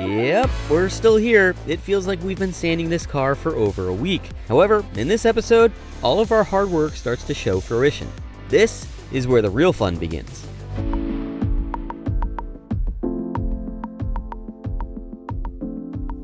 Yep, we're still here. It feels like we've been sanding this car for over a week. However, in this episode, all of our hard work starts to show fruition. This is where the real fun begins.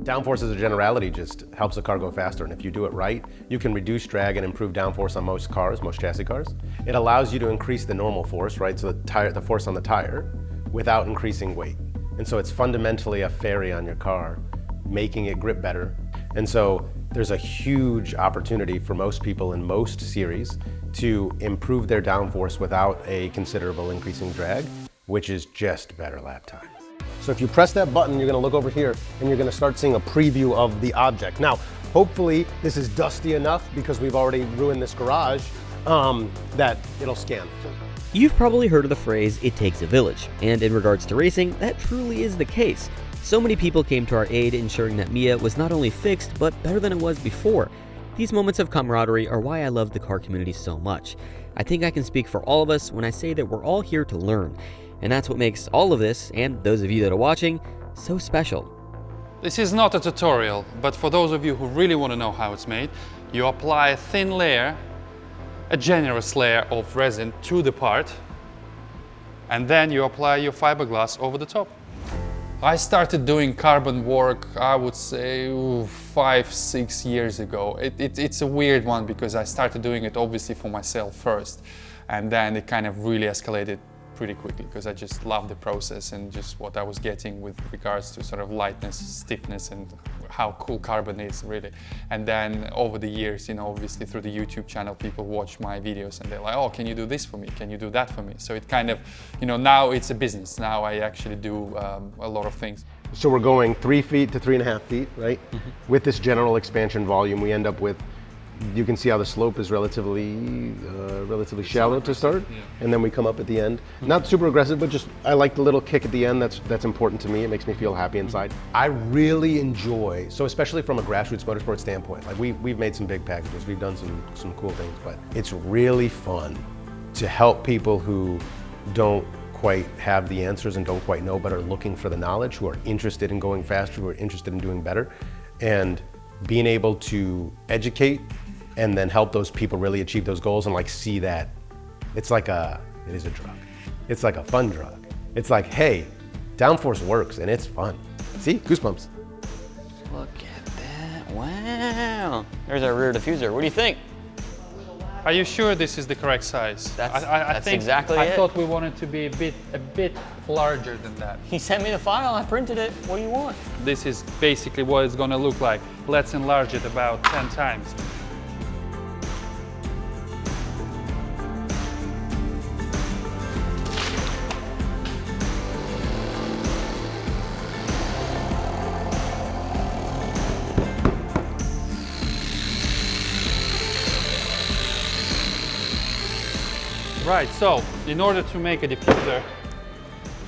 Downforce as a generality just helps the car go faster, and if you do it right, you can reduce drag and improve downforce on most cars, most chassis cars. It allows you to increase the normal force, right? So the force on the tire, without increasing weight. And so it's fundamentally a fairy on your car, making it grip better. And so there's a huge opportunity for most people in most series to improve their downforce without a considerable increasing drag, which is just better lap time. So if you press that button, you're gonna look over here and you're gonna start seeing a preview of the object. Now, hopefully this is dusty enough because we've already ruined this garage that it'll scan. You've probably heard of the phrase, "it takes a village," and in regards to racing, that truly is the case. So many people came to our aid, ensuring that Mia was not only fixed, but better than it was before. These moments of camaraderie are why I love the car community so much. I think I can speak for all of us when I say that we're all here to learn. And that's what makes all of this, and those of you that are watching, so special. This is not a tutorial, but for those of you who really want to know how it's made, you apply a thin layer, a generous layer of resin to the part, and then you apply your fiberglass over the top. I started doing carbon work, I would say 5-6 years ago. It's a weird one because I started doing it obviously for myself first, and then it kind of really escalated pretty quickly because I just love the process and just what I was getting with regards to sort of lightness, stiffness, and how cool carbon is really. And then over the years, you know, obviously through the YouTube channel, people watch my videos and they're like, oh, can you do this for me? Can you do that for me? So it kind of, you know, now it's a business. Now I actually do a lot of things. So we're going 3 feet to 3.5 feet, right? Mm-hmm. With this general expansion volume, we end up with, you can see how the slope is relatively shallow to start, yeah. And then we come up at the end. Not super aggressive, but just, I like the little kick at the end. That's important to me. It makes me feel happy inside. I really enjoy, so especially from a grassroots motorsport standpoint, like we've made some big packages, we've done some cool things, but it's really fun to help people who don't quite have the answers and don't quite know, but are looking for the knowledge, who are interested in going faster, who are interested in doing better, and being able to educate and then help those people really achieve those goals and like see that it is a drug. It's like a fun drug. It's like, hey, Downforce works and it's fun. See, goosebumps. Look at that, wow. There's our rear diffuser, what do you think? Are you sure this is the correct size? I think exactly I thought we wanted to be a bit larger than that. He sent me the file, I printed it, what do you want? This is basically what it's gonna look like. Let's enlarge it about 10 times. Right, so in order to make a diffuser,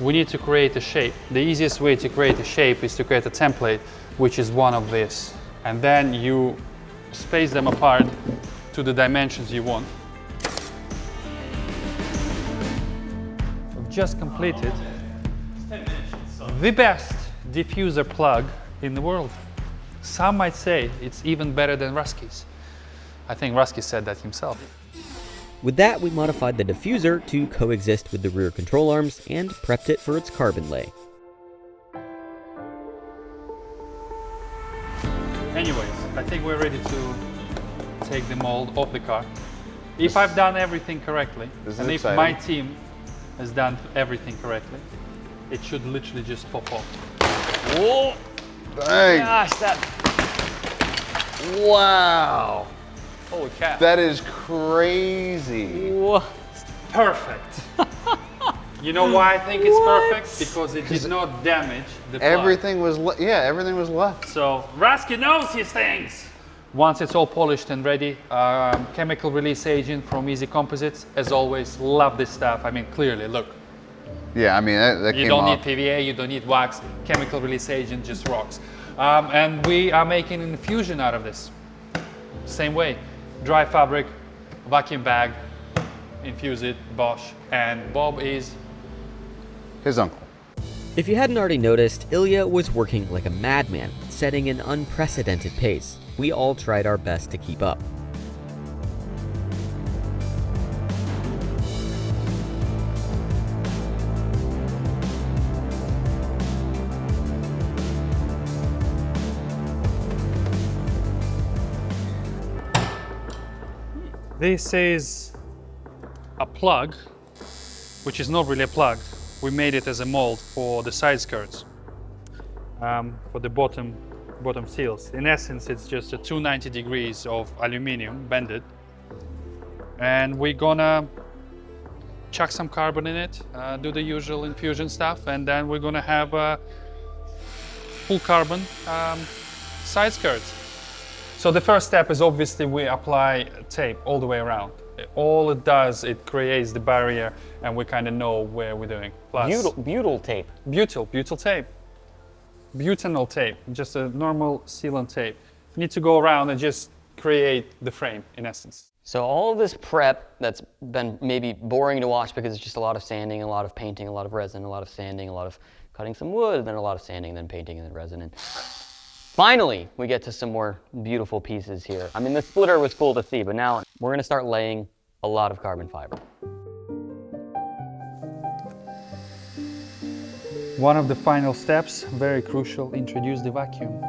we need to create a shape. The easiest way to create a shape is to create a template, which is one of this. And then you space them apart to the dimensions you want. We've just completed the best diffuser plug in the world. Some might say it's even better than Ruski's. I think Rusky said that himself. With that, we modified the diffuser to coexist with the rear control arms and prepped it for its carbon lay. Anyways, I think we're ready to take the mold off the car. If I've done everything correctly, and if my team has done everything correctly, it should literally just pop off. Whoa! Dang! Gosh, that... Wow! Holy cow. That is crazy. What? Perfect. You know why I think it's perfect? Because it did not damage the plug. Everything was, everything was left. So, Rusky knows his things. Once it's all polished and ready, chemical release agent from Easy Composites. As always, love this stuff. I mean, clearly, look. Yeah, I mean, that came off. You don't need PVA, you don't need wax. Chemical release agent just rocks. And we are making an infusion out of this. Same way. Dry fabric, vacuum bag, infuse it, Bosch. And Bob is? His uncle. If you hadn't already noticed, Ilya was working like a madman, setting an unprecedented pace. We all tried our best to keep up. This is a plug, which is not really a plug. We made it as a mold for the side skirts, for the bottom seals. In essence, it's just a 290 degrees of aluminum bended, and we're gonna chuck some carbon in it, do the usual infusion stuff, and then we're gonna have a full carbon side skirts. So the first step is obviously we apply tape all the way around. All it does, it creates the barrier, and we kind of know where we're doing. Plus, Butyl tape. butyl tape. Butanol tape, just a normal sealant tape. You need to go around and just create the frame, in essence. So all of this prep that's been maybe boring to watch because it's just a lot of sanding, a lot of painting, a lot of resin, a lot of sanding, a lot of cutting some wood, then a lot of sanding, then painting, and then resin. And finally, we get to some more beautiful pieces here. I mean, the splitter was cool to see, but now we're gonna start laying a lot of carbon fiber. One of the final steps, very crucial, introduce the vacuum.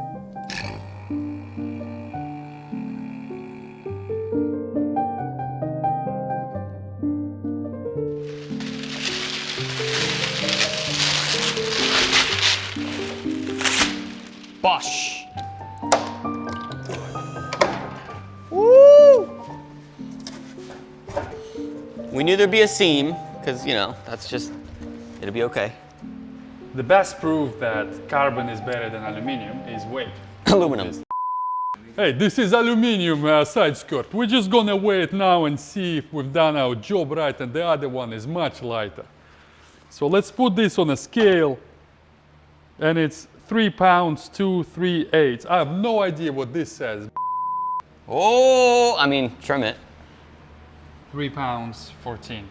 Bosh! Woo! We knew there'd be a seam, because, you know, that's just, it'll be okay. The best proof that carbon is better than aluminum is weight. Aluminum. Hey, this is aluminum side skirt. We're just gonna weigh it now and see if we've done our job right, and the other one is much lighter. So let's put this on a scale, and it's 3 pounds 238. I have no idea what this says. Oh, I mean, trim it. 3 pounds 14.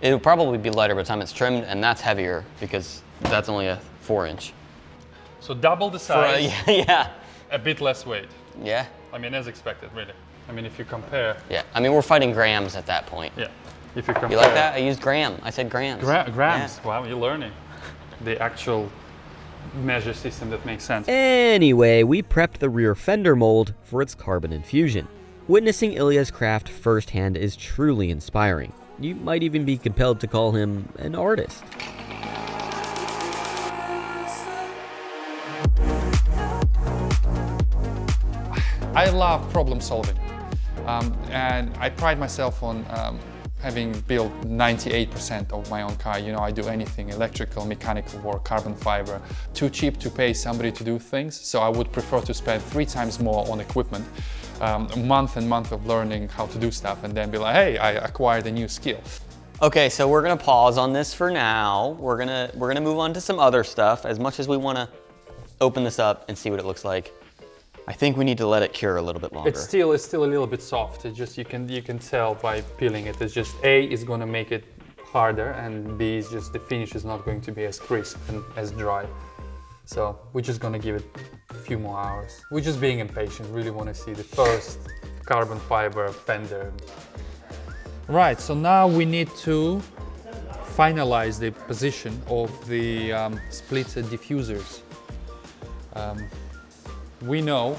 It'll probably be lighter by the time it's trimmed, and that's heavier because that's only a 4-inch. So double the size, Yeah. a bit less weight. Yeah. I mean, as expected, really. I mean, if you compare. Yeah. I mean, we're fighting grams at that point. Yeah. If you compare. You like that? I used gram. I said grams. Grams. Yeah. Wow, you're learning. The actual measure system that makes sense. Anyway, we prepped the rear fender mold for its carbon infusion. Witnessing Ilya's craft firsthand is truly inspiring. You might even be compelled to call him an artist. I love problem solving, and I pride myself on having built 98% of my own car. You know, I do anything, electrical, mechanical work, carbon fiber. Too cheap to pay somebody to do things, so I would prefer to spend 3 times more on equipment, a month and month of learning how to do stuff, and then be like, hey, I acquired a new skill. Okay, so we're gonna pause on this for now. We're gonna move on to some other stuff. As much as we wanna open this up and see what it looks like, I think we need to let it cure a little bit longer. It's still a little bit soft. It's just you can tell by peeling it. It's just A is going to make it harder, and B is just the finish is not going to be as crisp and as dry. So we're just going to give it a few more hours. We're just being impatient. Really want to see the first carbon fiber fender. Right. So now we need to finalize the position of the split diffusers. We know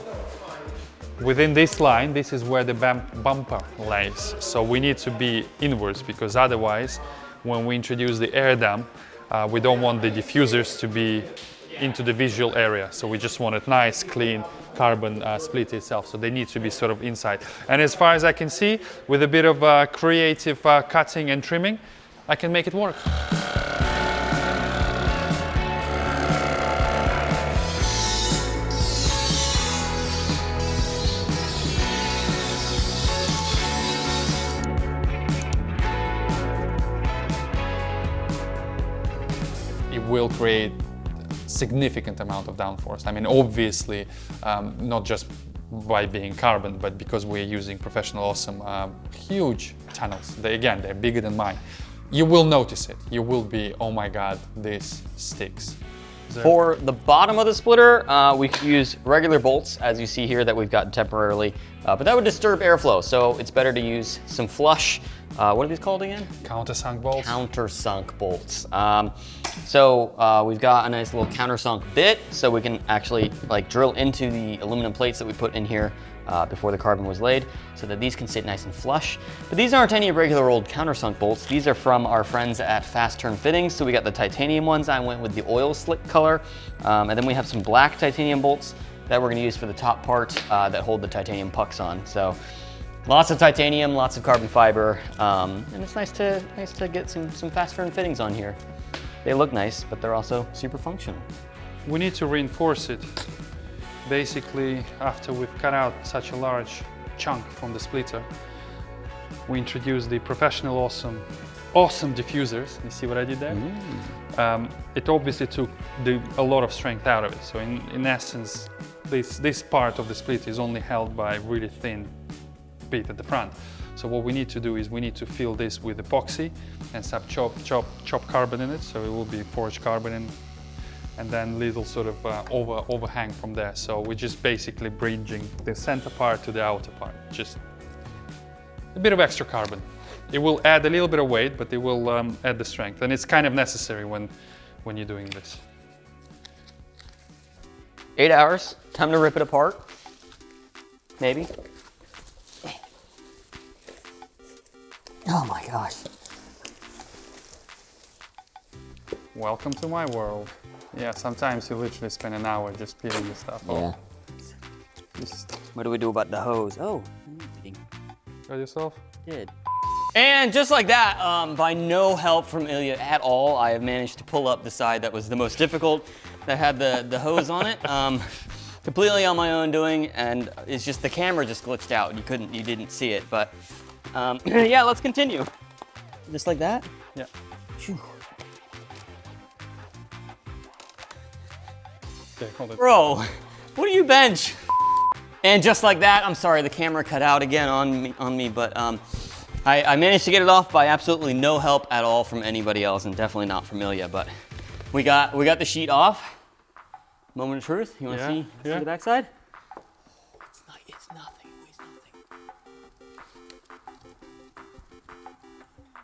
within this line, this is where the bumper lays. So we need to be inwards, because otherwise, when we introduce the air dam, we don't want the diffusers to be into the visual area. So we just want a nice, clean carbon split itself. So they need to be sort of inside. And as far as I can see, with a bit of creative cutting and trimming, I can make it work. Will create significant amount of downforce. I mean, obviously, not just by being carbon, but because we're using professional awesome huge tunnels. They're bigger than mine. You will notice it. You will be, oh my God, this sticks. For the bottom of the splitter, we could use regular bolts, as you see here that we've got temporarily, but that would disturb airflow, so it's better to use some flush. What are these called again? Countersunk bolts. Countersunk bolts. We've got a nice little countersunk bit, so we can actually like drill into the aluminum plates that we put in here before the carbon was laid, so that these can sit nice and flush. But these aren't any regular old countersunk bolts. These are from our friends at Fast Turn Fittings. So we got the titanium ones. I went with the oil slick color. And then we have some black titanium bolts that we're gonna use for the top part that hold the titanium pucks on. So lots of titanium, lots of carbon fiber, and it's nice to get some Fast Turn Fittings on here. They look nice, but they're also super functional. We need to reinforce it. Basically, after we've cut out such a large chunk from the splitter, we introduce the professional awesome diffusers. You see what I did there? It obviously took a lot of strength out of it. So in essence, this part of the split is only held by a really thin bit at the front. So what we need to do is we need to fill this with epoxy and some chop carbon in it. So it will be forged carbon and then little sort of overhang from there. So we're just basically bridging the center part to the outer part. Just a bit of extra carbon. It will add a little bit of weight, but it will add the strength. And it's kind of necessary when you're doing this. 8 hours, time to rip it apart. Maybe. Oh my gosh. Welcome to my world. Yeah, sometimes you literally spend an hour just peeling the stuff off. Just What do we do about the hose? Oh, got yourself? did. And just like that, by no help from Ilya at all, I have managed to pull up the side that was the most difficult, that had the hose on it. Completely on my own doing, and it's just the camera just glitched out. You didn't see it, but yeah, let's continue. Just like that? Yeah. Phew. Okay, hold it. Bro, what do you bench? And just like that, I'm sorry, the camera cut out again on me, but I managed to get it off by absolutely no help at all from anybody else, and definitely not from Ilya, but we got the sheet off. Moment of truth. You want to see the backside? It's nothing. It weighs nothing.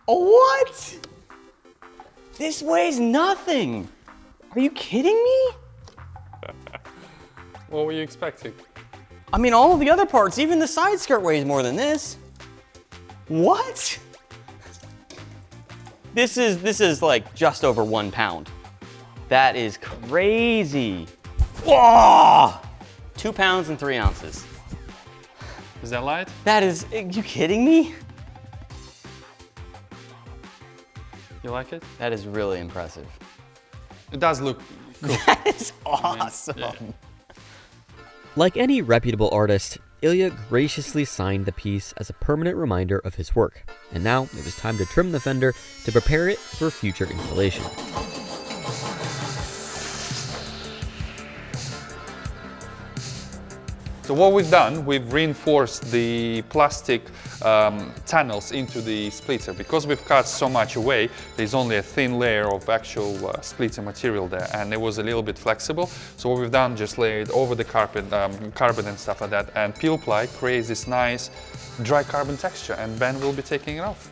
Oh, what? This weighs nothing. Are you kidding me? What were you expecting? I mean, all of the other parts, even the side skirt weighs more than this. What? This is like just over 1 pound. That is crazy. Whoa! 2 pounds and 3 ounces. Is that light? That is, are you kidding me? You like it? That is really impressive. It does look cool. That is awesome. Yeah. Like any reputable artist, Ilya graciously signed the piece as a permanent reminder of his work, and now it was time to trim the fender to prepare it for future installation. So what we've done, we've reinforced the plastic tunnels into the splitter. Because we've cut so much away, there's only a thin layer of actual splitter material there, and it was a little bit flexible. So what we've done, just laid over the carpet, carbon and stuff like that, and peel ply creates this nice dry carbon texture, and Ben will be taking it off.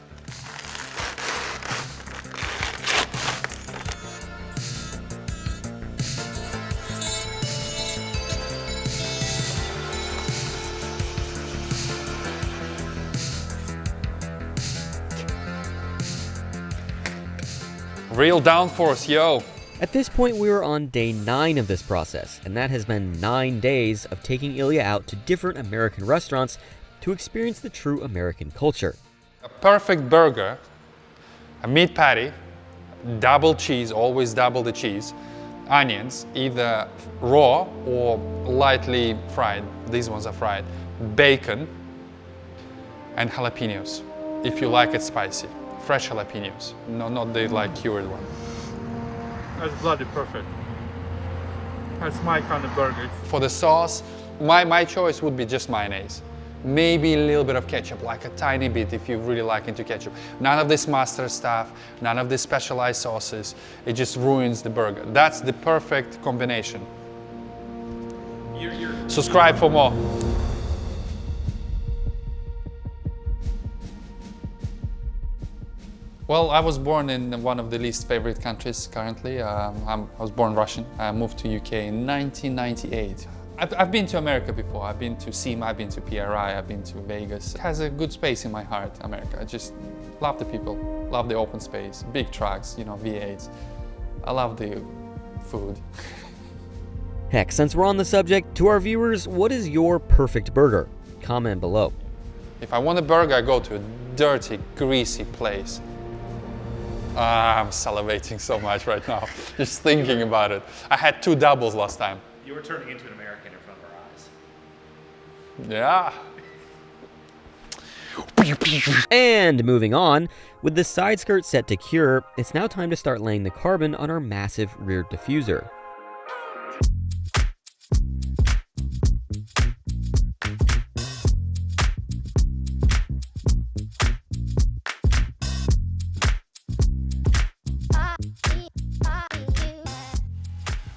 Real downforce, yo! At this point, we were on day 9 of this process, and that has been 9 days of taking Ilya out to different American restaurants to experience the true American culture. A perfect burger, a meat patty, double cheese, always double the cheese, onions, either raw or lightly fried, these ones are fried, bacon, and jalapenos, if you like it spicy. Fresh jalapenos, no, not the like cured one. That's bloody perfect. That's my kind of burger. For the sauce, my choice would be just mayonnaise. maybe a little bit of ketchup, like a tiny bit if you're really liking to ketchup. None of this mustard stuff, none of this specialized sauces. It just ruins the burger. That's the perfect combination. Subscribe for more. Well, I was born in one of the least favorite countries currently. I was born Russian. I moved to UK in 1998. I've been to America before. I've been to SEMA, I've been to PRI, I've been to Vegas. It has a good space in my heart, America. I just love the people, love the open space, big trucks, you know, V8s. I love the food. Heck, since we're on the subject, to our viewers, what is your perfect burger? Comment below. If I want a burger, I go to a dirty, greasy place. I'm salivating so much right now, just thinking about it. I had 2 doubles last time. You were turning into an American in front of our eyes. Yeah. And moving on, with the side skirt set to cure, it's now time to start laying the carbon on our massive rear diffuser.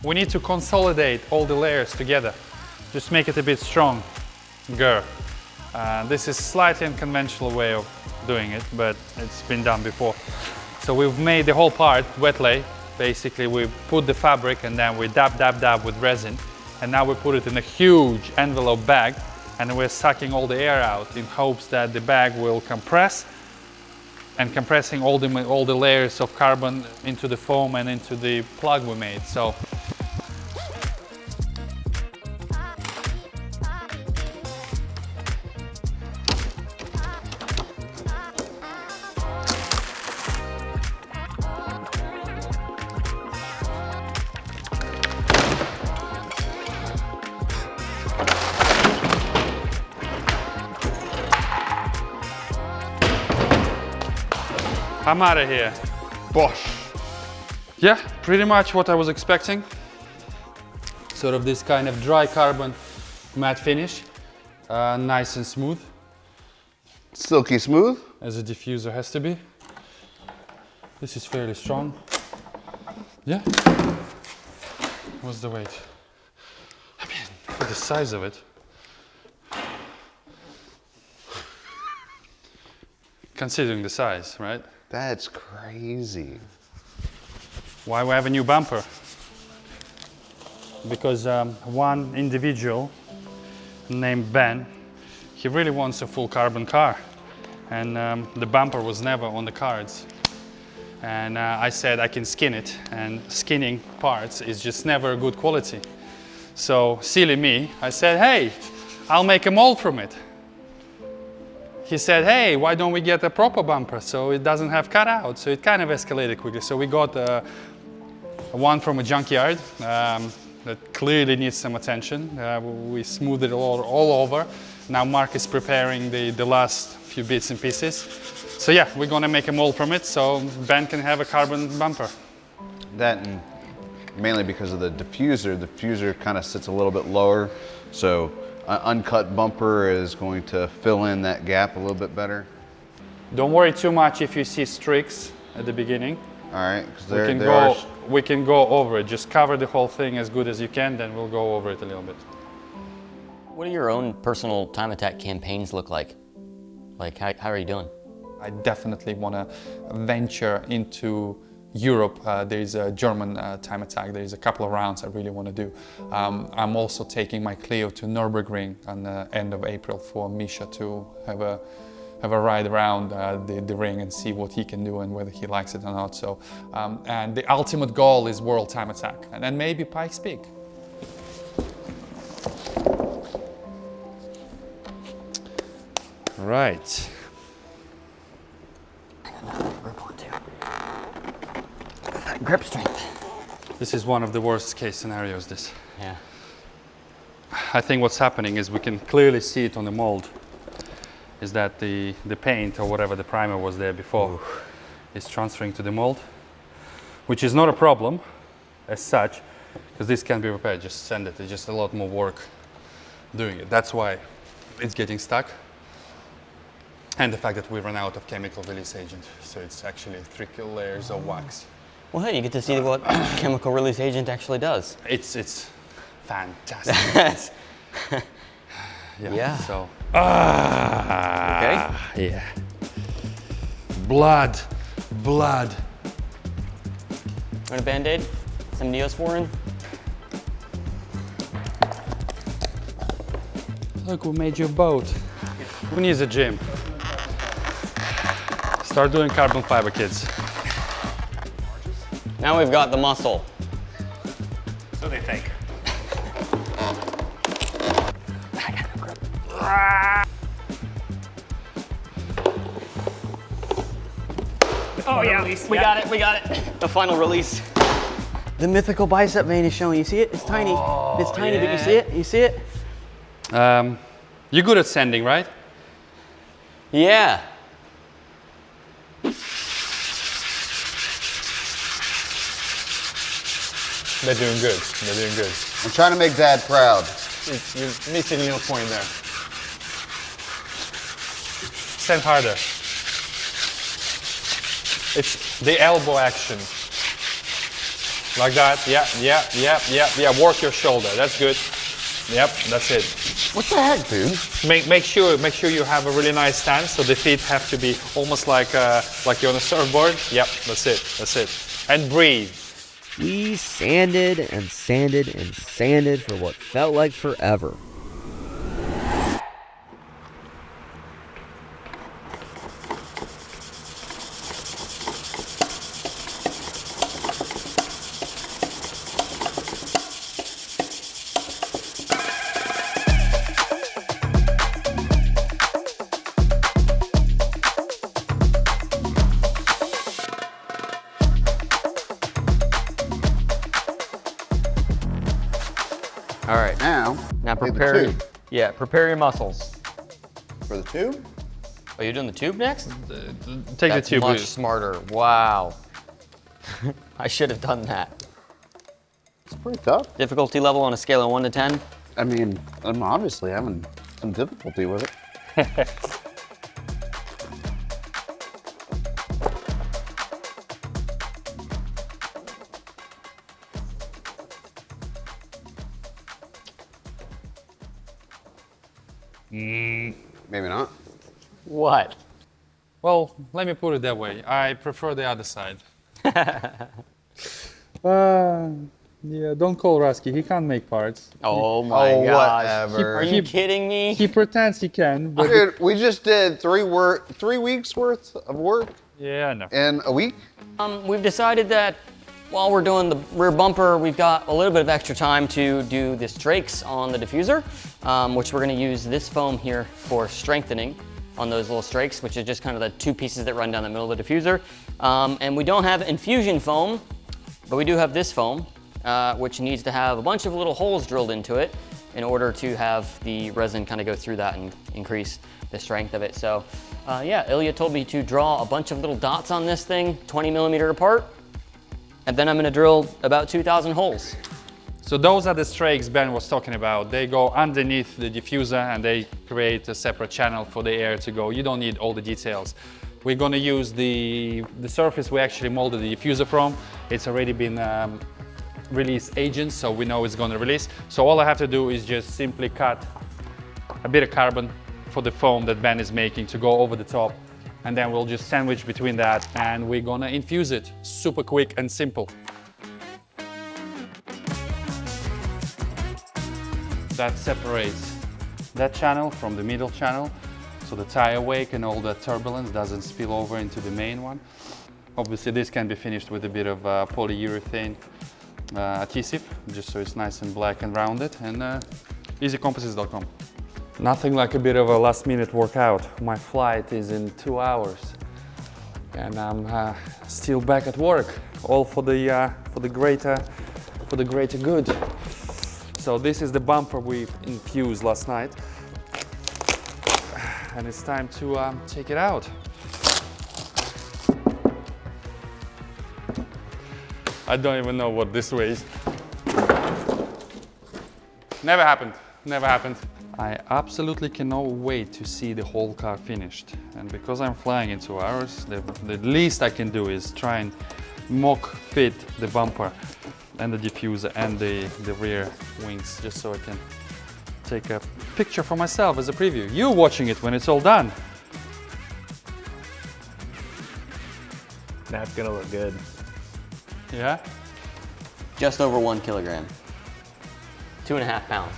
We need to consolidate all the layers together. Just make it a bit stronger. This is slightly unconventional way of doing it, but it's been done before. So we've made the whole part wet lay. Basically, we put the fabric and then we dab with resin. And now we put it in a huge envelope bag and we're sucking all the air out in hopes that the bag will compress, and compressing all the layers of carbon into the foam and into the plug we made. So I'm out of here. Bosh. Yeah, pretty much what I was expecting. Sort of this kind of dry carbon matte finish. Nice and smooth, Silky smooth. as a diffuser has to be. This is fairly strong. Yeah. What's the weight? I mean, for the size of it. Considering the size, right? That's crazy. Why we have a new bumper? Because one individual named Ben, he really wants a full carbon car, and the bumper was never on the cards. And I said I can skin it, and skinning parts is just never a good quality. So silly me, I said, hey, I'll make a mold from it. He said, hey, why don't we get a proper bumper so it doesn't have cutouts? So it kind of escalated quickly. So we got one from a junkyard that clearly needs some attention. We smoothed it all over. Now Mark is preparing the last few bits and pieces. So yeah, we're gonna make a mold from it so Ben can have a carbon bumper. That, and mainly because of the diffuser. The diffuser kind of sits a little bit lower, so an uncut bumper is going to fill in that gap a little bit better. Don't worry too much if you see streaks at the beginning. All right, because We can go over it. Just cover the whole thing as good as you can, then we'll go over it a little bit. What do your own personal time attack campaigns look like? Like, how are you doing? I definitely want to venture into Europe. There's a German time attack. There's a couple of rounds I really want to do. I'm also taking my Clio to Nürburgring on the end of April for Misha to have a ride around the ring and see what he can do and whether he likes it or not. So, and the ultimate goal is World Time Attack, and then maybe Pikes Peak. Right. Grip strength. This is one of the worst case scenarios, this. Yeah. I think what's happening is we can clearly see it on the mold, is that the paint or whatever the primer was there before is transferring to the mold, which is not a problem as such, because this can be repaired. Just send it. It's just a lot more work doing it. That's why it's getting stuck. And the fact that we run out of chemical release agent. So it's actually 3 layers of wax. Well, hey, you get to see what chemical release agent actually does. It's fantastic. Yeah. So. Okay. Yeah. Blood. Want a Band-Aid? Some Neosporin? Look, we made you a boat. Who needs a gym? Start doing carbon fiber, kids. Now we've got the muscle. So they think. Oh yeah, we got it. The final release. The mythical bicep vein is showing. You see it? It's tiny. It's tiny, but you see it? You see it? You're good at sanding, right? Yeah. They're doing good. They're doing good. I'm trying to make Dad proud. You're missing a little point there. Sand harder. It's the elbow action. Like that. Yeah. Work your shoulder. That's good. Yep, that's it. What the heck, dude? Make sure you have a really nice stance. So the feet have to be almost like you're on a surfboard. Yep, that's it. And breathe. We sanded and sanded and sanded for what felt like forever. All right. Now Now play the prepare. tube. Yeah, prepare your muscles. For the tube? Oh, you're doing the tube next? Take That's the tube. much smarter. Wow. I should have done that. It's pretty tough. Difficulty level on a scale of 1 to 10? I mean, I'm obviously having some difficulty with it. Maybe not. What? Well, let me put it that way. I prefer the other side. Yeah, don't call Rusky. He can't make parts. Oh my gosh. whatever. Are you kidding me? He pretends he can, but Dude, we just did 3 weeks worth of work yeah, no. in a week. We've decided that while we're doing the rear bumper, we've got a little bit of extra time to do the strakes on the diffuser, which we're gonna use this foam here for strengthening on those little strakes, which is just kind of the 2 pieces that run down the middle of the diffuser. And we don't have infusion foam, but we do have this foam, which needs to have a bunch of little holes drilled into it in order to have the resin kind of go through that and increase the strength of it. So yeah, Ilya told me to draw a bunch of little dots on this thing, 20 millimeter apart, and then I'm gonna drill about 2,000 holes. So those are the strakes Ben was talking about. They go underneath the diffuser and they create a separate channel for the air to go. You don't need all the details. We're gonna use the surface we actually molded the diffuser from. It's already been release agent, so we know it's gonna release. So all I have to do is just simply cut a bit of carbon for the foam that Ben is making to go over the top. And then we'll just sandwich between that and we're gonna infuse it. Super quick and simple. That separates that channel from the middle channel, so the tire wake and all the turbulence doesn't spill over into the main one. Obviously this can be finished with a bit of polyurethane adhesive, just so it's nice and black and rounded, and easycomposites.com. Nothing like a bit of a last minute workout. My flight is in 2 hours and I'm still back at work, all for the greater good. So this is the bumper we infused last night, and it's time to take it out. I don't even know what this weighs. Never happened. I absolutely cannot wait to see the whole car finished. And because I'm flying in 2 hours, the least I can do is try and mock fit the bumper and the diffuser and the rear wings, just so I can take a picture for myself as a preview. You watching it when it's all done. That's gonna look good. Yeah? Just over 1 kilogram. 2.5 pounds.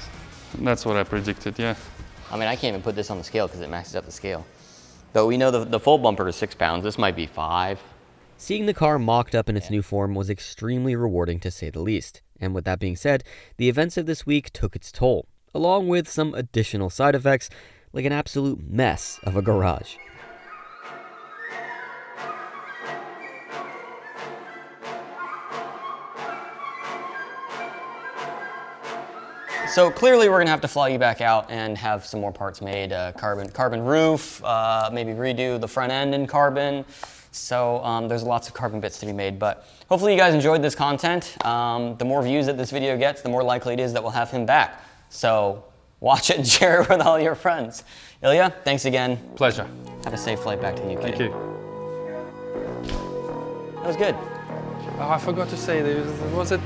That's what I predicted, yeah. I mean, I can't even put this on the scale because it maxes up the scale. Though we know the full bumper is 6 pounds. This might be 5. Seeing the car mocked up in its new form was extremely rewarding to say the least. And with that being said, the events of this week took its toll, along with some additional side effects, like an absolute mess of a garage. So clearly we're gonna have to fly you back out and have some more parts made. Carbon roof, maybe redo the front end in carbon. So there's lots of carbon bits to be made, but hopefully you guys enjoyed this content. The more views that this video gets, the more likely it is that we'll have him back. So watch it and share it with all your friends. Ilya, thanks again. Pleasure. Have a safe flight back to the UK. Thank you. That was good. Oh, I forgot to say, was it